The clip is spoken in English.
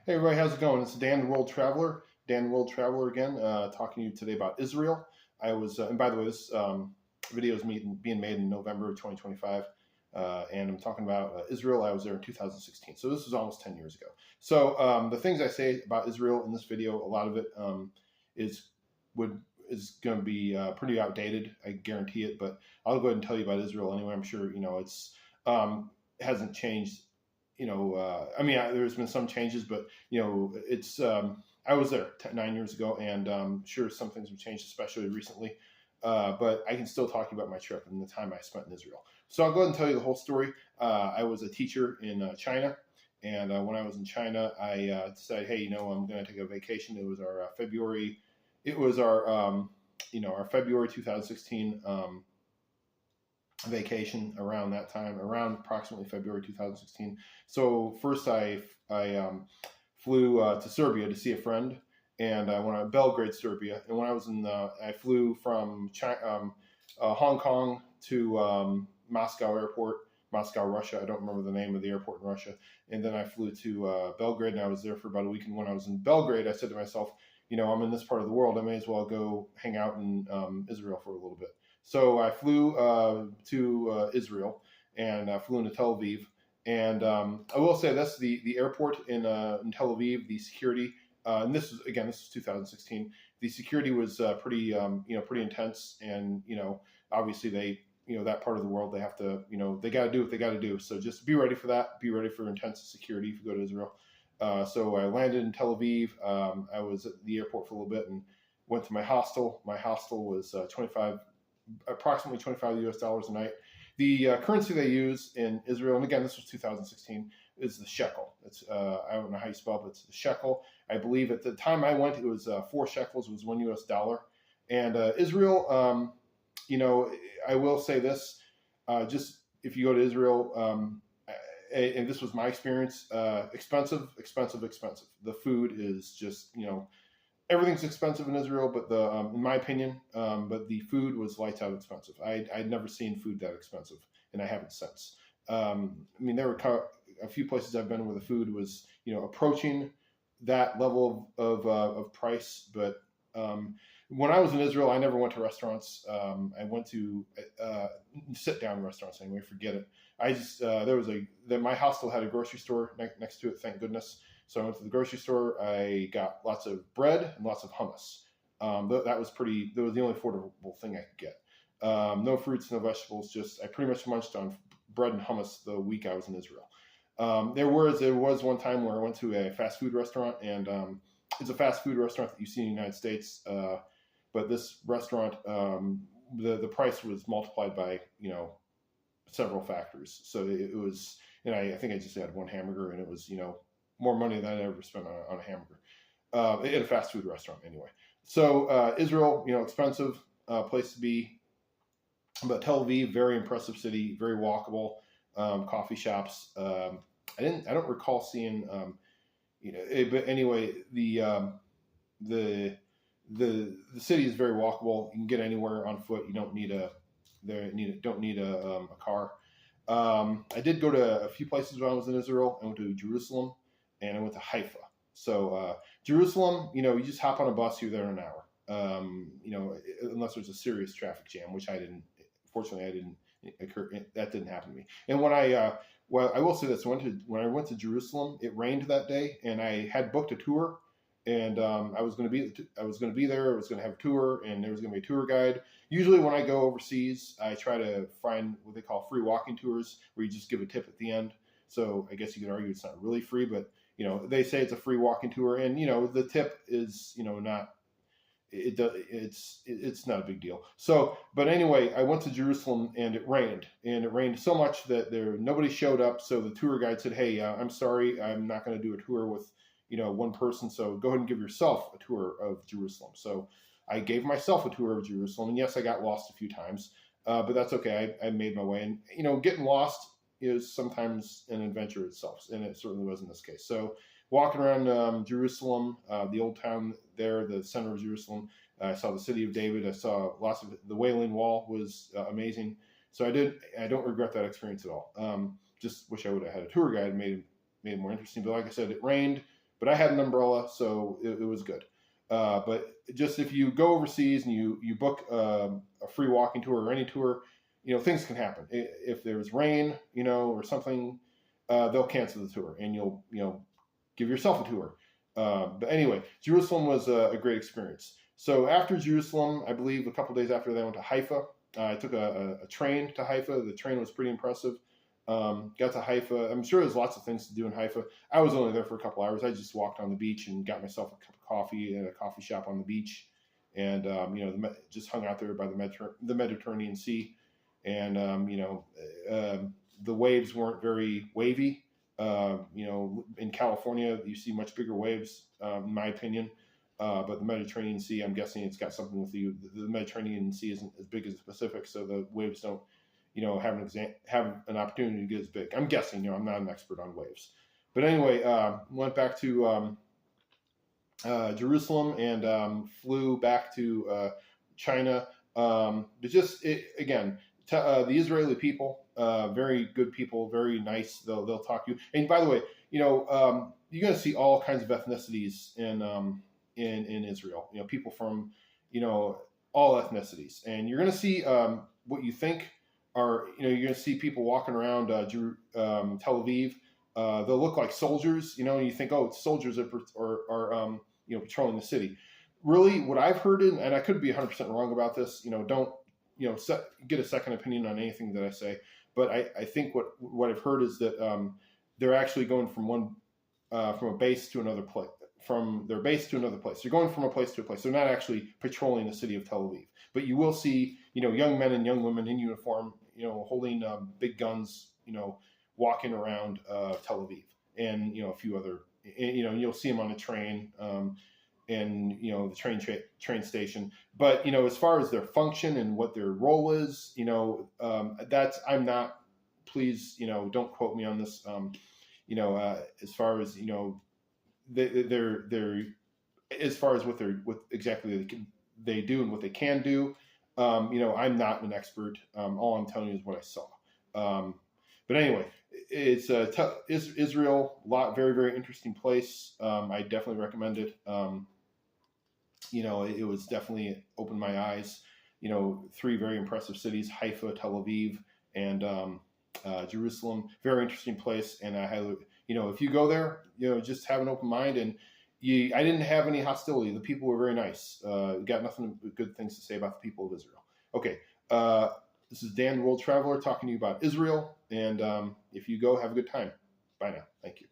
Hey everybody, how's it going? It's Dan the World Traveler. Dan the World Traveler again, talking to you today about Israel. And by the way, this video is being made in November of 2025, and I'm talking about Israel. I was there in 2016, so this was almost 10 years ago. So the things I say about Israel in this video, a lot of it is is going to be pretty outdated. I guarantee it, but I'll go ahead and tell you about Israel anyway. I'm sure it's hasn't changed. There's been some changes, but it's. I was there 9 years ago, and sure, some things have changed, especially recently. But I can still talk about my trip and the time I spent in Israel. So I'll go ahead and tell you the whole story. I was a teacher in China, and when I was in China, I decided, hey, I'm going to take a vacation. It was our February. It was our February 2016. Vacation around that time, around approximately February 2016. So first I flew to Serbia to see a friend, and I went to Belgrade, Serbia. And when I was I flew from Hong Kong to Moscow Airport, Moscow, Russia. I don't remember the name of the airport in Russia. And then I flew to Belgrade, and I was there for about a week. And when I was in Belgrade, I said to myself, I'm in this part of the world. I may as well go hang out in Israel for a little bit. So I flew to Israel, and I flew into Tel Aviv. And I will say this: the airport in Tel Aviv, the security, and this was 2016. The security was pretty intense, and obviously they that part of the world, they have to they got to do what they got to do. So just be ready for that. Be ready for intense security if you go to Israel. So I landed in Tel Aviv. I was at the airport for a little bit and went to my hostel. My hostel was approximately $25 US a night. The currency they use in Israel, and again, this was 2016, is the shekel. It's I don't know how you spell it, but it's the shekel. I believe at the time I went, it was 4 shekels, it was $1 US. And Israel, I will say this, just if you go to Israel, and this was my experience, expensive. The food is just, everything's expensive in Israel, but in my opinion, but the food was lights out expensive. I'd never seen food that expensive, and I haven't since. There were a few places I've been where the food was, approaching that level of price. But when I was in Israel, I never went to restaurants. I went to sit down restaurants anyway. Forget it. I just my hostel had a grocery store next to it. Thank goodness. So I went to the grocery store. I got lots of bread and lots of hummus. That was the only affordable thing I could get. No fruits, no vegetables. I pretty much munched on bread and hummus the week I was in Israel. There was one time where I went to a fast food restaurant, and it's a fast food restaurant that you see in the United States. But this restaurant, the price was multiplied by several factors. So it was, and I think I just had one hamburger, and it was more money than I ever spent on a hamburger at a fast food restaurant anyway. So Israel, expensive place to be, but Tel Aviv, very impressive city, very walkable, coffee shops. I don't recall seeing, but anyway, the city is very walkable. You can get anywhere on foot. You don't need a car. I did go to a few places when I was in Israel. I went to Jerusalem, and I went to Haifa. So Jerusalem, you just hop on a bus, you're there in an hour. Unless there's a serious traffic jam, which fortunately that didn't happen to me. And when I will say this, when I went to Jerusalem, it rained that day, and I had booked a tour, and I was going to be there. I was going to have a tour, and there was going to be a tour guide. Usually when I go overseas, I try to find what they call free walking tours, where you just give a tip at the end. So I guess you could argue it's not really free, but they say it's a free walking tour, and the tip is not. It's not a big deal. So, but anyway, I went to Jerusalem, and it rained so much that nobody showed up. So the tour guide said, "Hey, I'm sorry, I'm not going to do a tour with one person. So go ahead and give yourself a tour of Jerusalem." So I gave myself a tour of Jerusalem, and yes, I got lost a few times, but that's okay. I made my way, and getting lost is sometimes an adventure itself, and it certainly was in this case. So walking around Jerusalem, the old town there, the center of Jerusalem, I saw the city of David. I saw lots of the Wailing Wall was amazing. So I don't regret that experience at all. Just wish I would have had a tour guide, made it more interesting. But like I said, it rained but I had an umbrella, so it was good. But just if you go overseas and you book a free walking tour or any tour, things can happen. If there's rain, or something, they'll cancel the tour, and you'll give yourself a tour. But anyway, Jerusalem was a great experience. So after Jerusalem, I believe a couple days after that, I went to Haifa. I took a train to Haifa. The train was pretty impressive. Got to Haifa. I'm sure there's lots of things to do in Haifa. I was only there for a couple hours. I just walked on the beach and got myself a cup of coffee at a coffee shop on the beach, and just hung out there by the Mediterranean Sea. And the waves weren't very wavy. In California, you see much bigger waves, in my opinion. But the Mediterranean Sea, I'm guessing it's got something with you. The Mediterranean Sea isn't as big as the Pacific, so the waves don't, have an opportunity to get as big. I'm guessing. I'm not an expert on waves. But anyway, went back to Jerusalem and flew back to China. But again, the Israeli people, very good people, very nice. They'll talk to you. And by the way, you're going to see all kinds of ethnicities in Israel. People from all ethnicities, and you're going to see what you think are you're going to see people walking around Tel Aviv. They'll look like soldiers, and you think, oh, soldiers are patrolling the city. Really, what I've heard, and I could be 100% wrong about this. Don't get a second opinion on anything that I say. But I think what I've heard is that they're actually going from a base to another place. From their base to another place. They're going from a place to a place. They're not actually patrolling the city of Tel Aviv. But you will see, young men and young women in uniform, holding big guns, walking around Tel Aviv, and a few other. You'll see them on a train, and the train station. But as far as their function and what their role is, that's I'm not. Please, don't quote me on this. As far as they're as far as what exactly they do and what they can do. I'm not an expert. All I'm telling you is what I saw. But anyway, it's Israel. Very, very interesting place. I definitely recommend it. It was definitely opened my eyes. 3 very impressive cities: Haifa, Tel Aviv, and Jerusalem. Very interesting place, and I highly. If you go there, just have an open mind. And I didn't have any hostility. The people were very nice. Got nothing but good things to say about the people of Israel. Okay, this is Dan, the World Traveler, talking to you about Israel. And if you go, have a good time. Bye now. Thank you.